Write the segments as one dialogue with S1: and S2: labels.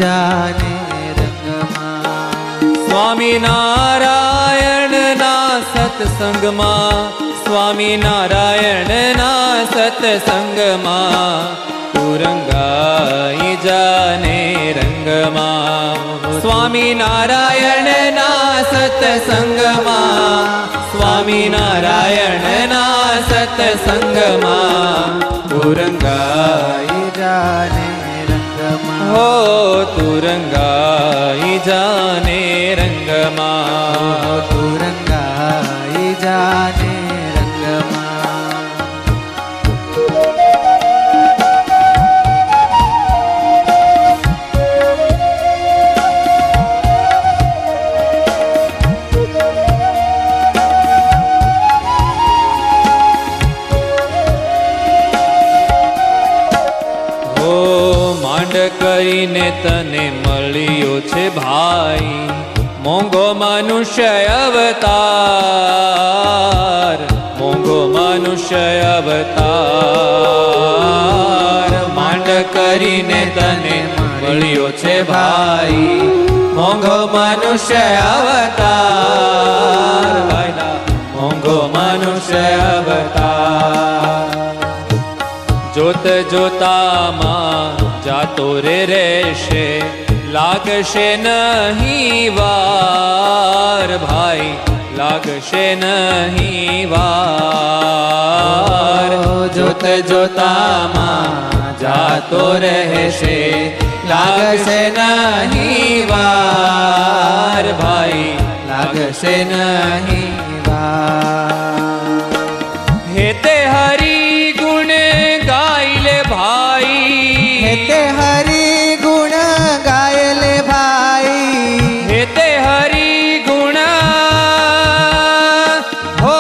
S1: જાને રંગમાં.
S2: સ્વામિનારાયણના સત્સંગમાં, સ્વામિનારાયણના સત્સંગમાં તું રંગાઈ જાને રંગમાં. સ્વામિનારાયણના સત્સંગમાં, સ્વામિનારાયણના સત્સંગમાં તું રંગાઈ
S1: જાને રંગમાં.
S2: હો તું રંગાઈ જાને રંગમાં.
S1: તું રંગાઈ જાને રંગમાં.
S2: કરીને તને મળ્યો છે ભાઈ મોંઘો મનુષ્ય અવતાર. મોંઘો મનુષ્ય અવતાર માંડ કરીને તને મળ્યો છે ભાઈ મોંઘો મનુષ્ય અવતાર. મોંઘો મનુષ્ય અવતાર. જોત જોતામાં જાતો રે રહેશે લાગશે નહીં વાર ભાઈ લાગશે નહીં વાર.
S1: જોત જોતામાં જાતો રહેશે લાગશે નહીં વાર ભાઈ લાગશે નહીં વાર.
S2: હેતે હરી ગુણ ગાયલે ભાઈ.
S1: હેતે હરી ગુણ ગાયલે ભાઈ.
S2: હેતે હરી ગુણ હો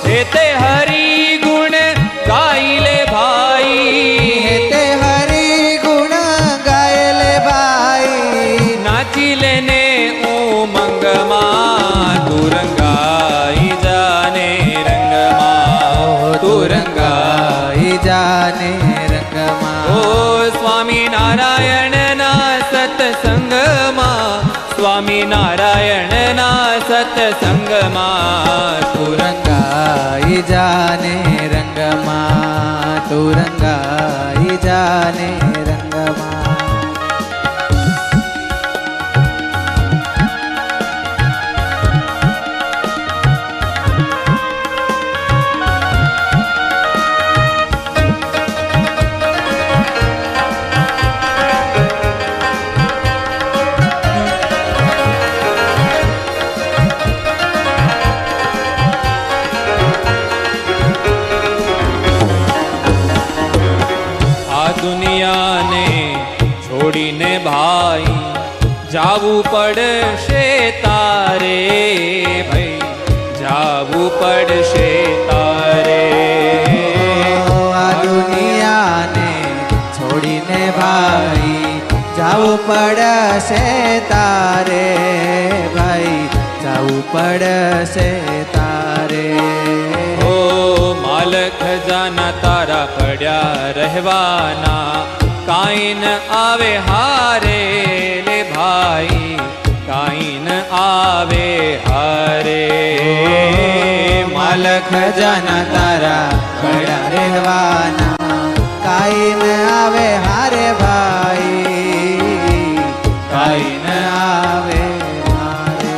S2: હેતે હરી ગુણ ગાયલે ભાઈ.
S1: હેતે હરી ગુણ ગાયલે ભાઈ.
S2: નાચી લેને ઉમંગમાં તું રંગાઈ જાને રંગમાં. તું રંગાઈ
S1: જાને રંગમાં.
S2: ઓ સ્વામિનારાયણના સત્સંગમાં, સ્વામિનારાયણના સત્સંગમાં
S1: તું રંગાઈ જાને રંગમાં. તું રંગાઈ જાને રંગમાં.
S2: દુનિયાને છોડીને ભાઈ જાવું પડશે તારે ભાઈ જાવું પડશે તારે.
S1: આ દુનિયાને છોડીને ભાઈ જાવું પડશે તારે ભાઈ જાવું પડશે તારે.
S2: ઓ માલ ખજાના તારા પડ્યા રહેવાના કાંઈ ન આવે હારે લે ભાઈ કાંઈ ન આવે હારે.
S1: માલ ખજાના તારા પડ્યા રહેવાના કાંઈ ન આવે હારે ભાઈ કાંઈ ન આવે હારે.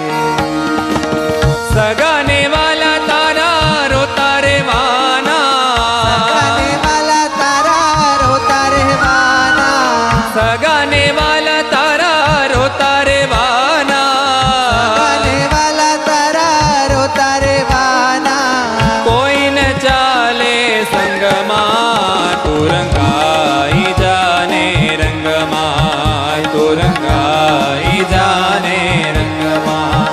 S2: સગાને વાલા તારા રોતા રહેવાના.
S1: સગાને વાલા તારા રોતા રહેવાના.
S2: સગાને વાલા તારા રોતા રહેવાના.
S1: સગાને વાલા તારા રોતા રહેવાના.
S2: કોઈ ન ચાલે સંગમાં તું રંગાઈ જાને રંગમાં. તું રંગાઈ જાને રંગમાં.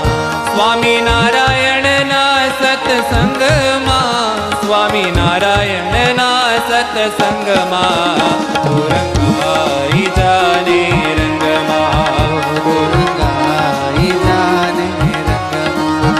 S2: સ્વામિનારાયણના સત્સંગમાં, સ્વામિનારાયણના સત્સંગમાં તું રંગાઈ જાને રંગમાં.
S1: તું રંગાઈ જાને રંગમાં.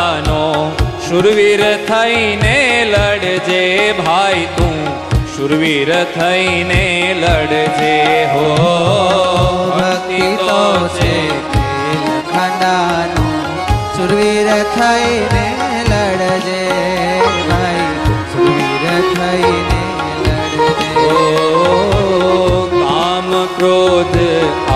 S2: ખાંડાનો શુરવીર થઈને લડજે ભાઈ તું શુરવીર થઈને લડજે હો
S1: ભક્તિ તો છે ખેલ ખાંડાનું સુરવીર થઈને લડજે ભાઈ સુરવીર થઈને લડજે
S2: કામ ક્રોધ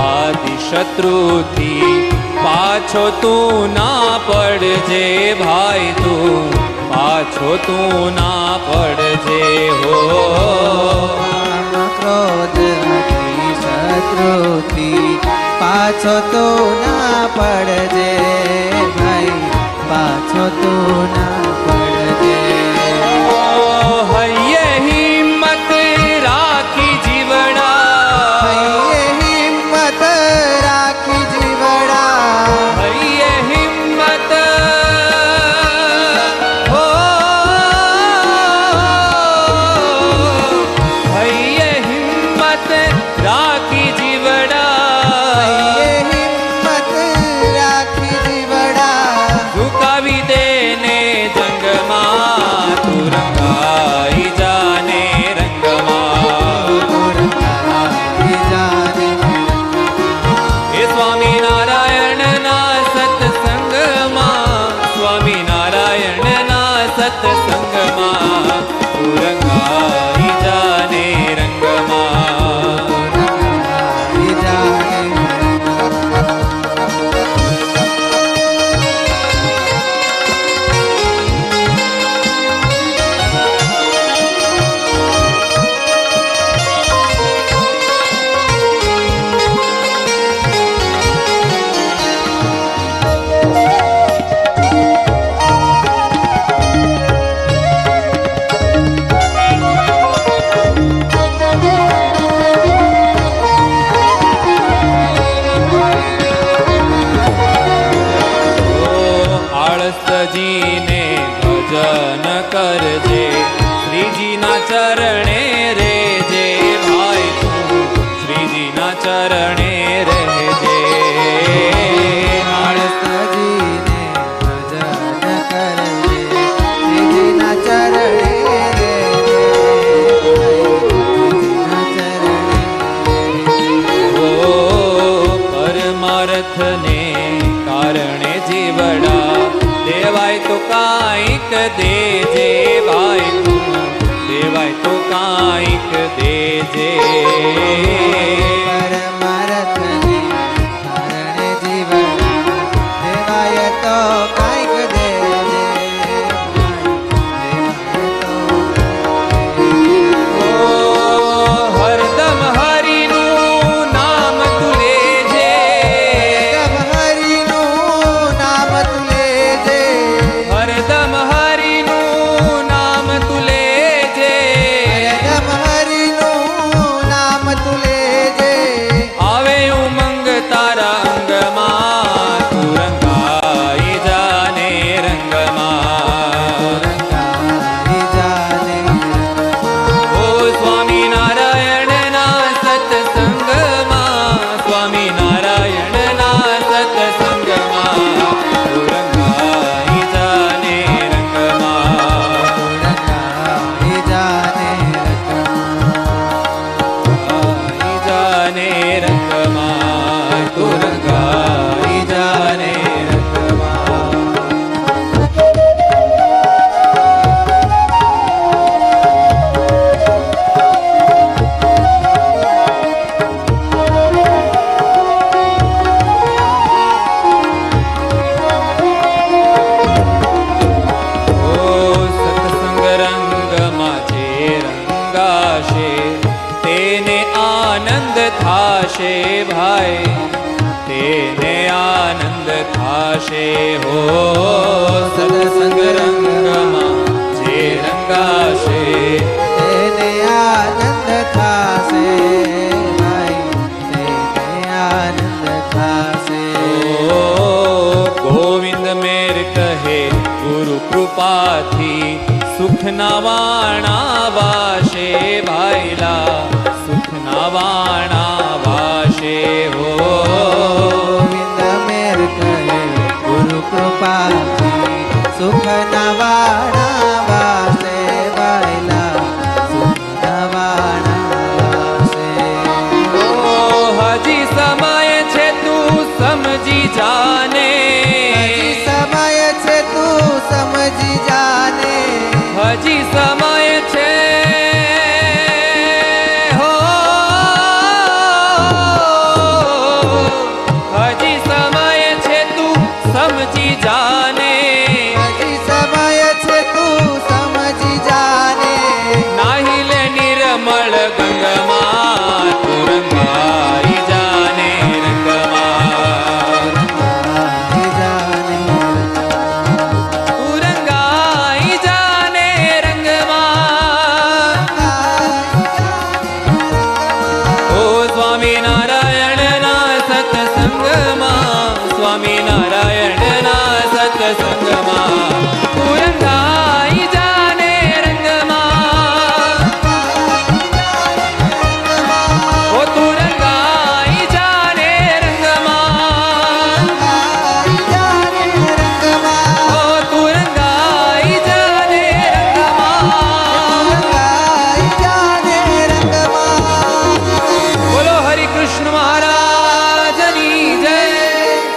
S2: આદિ શત્રુથી પાછો તું ના પડજે ભાઈ તું પાછો તું ના પડજે હો
S1: કામ ક્રોધ આદિ શત્રુથી પાછો તો ના પડજે ભાઈ પાછો તો ના પડજે
S2: હૈયે હિંમત રાખી જીવડા
S1: હૈયે હિંમત રાખી જીવડા
S2: હૈયે હિંમત હો હૈયે હિંમત રાખી જીવડા
S1: હૈયે હિંમત રાખી જીવડા
S2: ઝુકાવી દેને જંગમાં તું રંગાઈ જાને રંગમાં
S1: ગુરકાઈ જાને
S2: હે સ્વામિનારાયણના સત્સંગમાં સ્વામિનારાયણના સત્સંગમાં તું રંગાઈ જાને રંગમાં
S1: ગુરકાઈ જાને
S2: આળસજીને ભજન કરજે શ્રીજીના ચરણે રેજે ભાઈ તું શ્રીજીના ચરણે રહેજે
S1: આળસજીને ભજન કરજે શ્રીજીના ચરણે રહેજે શ્રીજીના ચરણે
S2: ઓ પરમાર્થને કારણે જીવડા દેવાય તો કાંઈક દેજે ભાઈ તું દેવાય તો કાંઈક દેજે
S1: પરમાર્થને કારણે જીવડા દેવાય તો કાંઈક દેજે દેવાય તો
S2: ઓ હરદમ હરિનું નામ તું લેજે
S1: હરિનું નામ તું લેજે
S2: હરદમ હરિનું નામ તું લેજે
S1: હરદમ હરિનું નામ તું લેજે
S2: આવે ઉમંગ તારા અંગમાં તું રંગાઈ જાને રંગમાં
S1: રંગાઈ જાને
S2: ઓ સ્વામિનારાયણના સત્સંગમાં સ્વામિનારાયણના સત્સંગમાં તું રંગાઈ જાને રંગમાં
S1: રંગાઈ જાને
S2: રંગાઈ જાને રંગમાં તું રંગાઈ જાને રંગમાં ઓ સત્સંગ રંગમાં જે રંગાશે તેને આનંદ થાશે ભાઈ તેને આનંદ થાશે હો સત્સંગ રંગમાં જે રંગાશે
S1: તેને આનંદ થાશે ભાઈ તેને આનંદ થાશે
S2: ઓ ગોવિંદ મેર કહે ગુરુ કૃપાથી સુખના વાણા વાશે ભાઈલા સુખના વાણા વાશે હો
S1: ગોવિંદ મેર કહે ગુરુ કૃપાથી સુખના વાણા વાસે ભાઈલા સુખના વાણા વાસે
S2: ઓ હજી સમય છે તું સમજી જાને
S1: હજી સમય છે તું સમજી જાને
S2: હજી સમય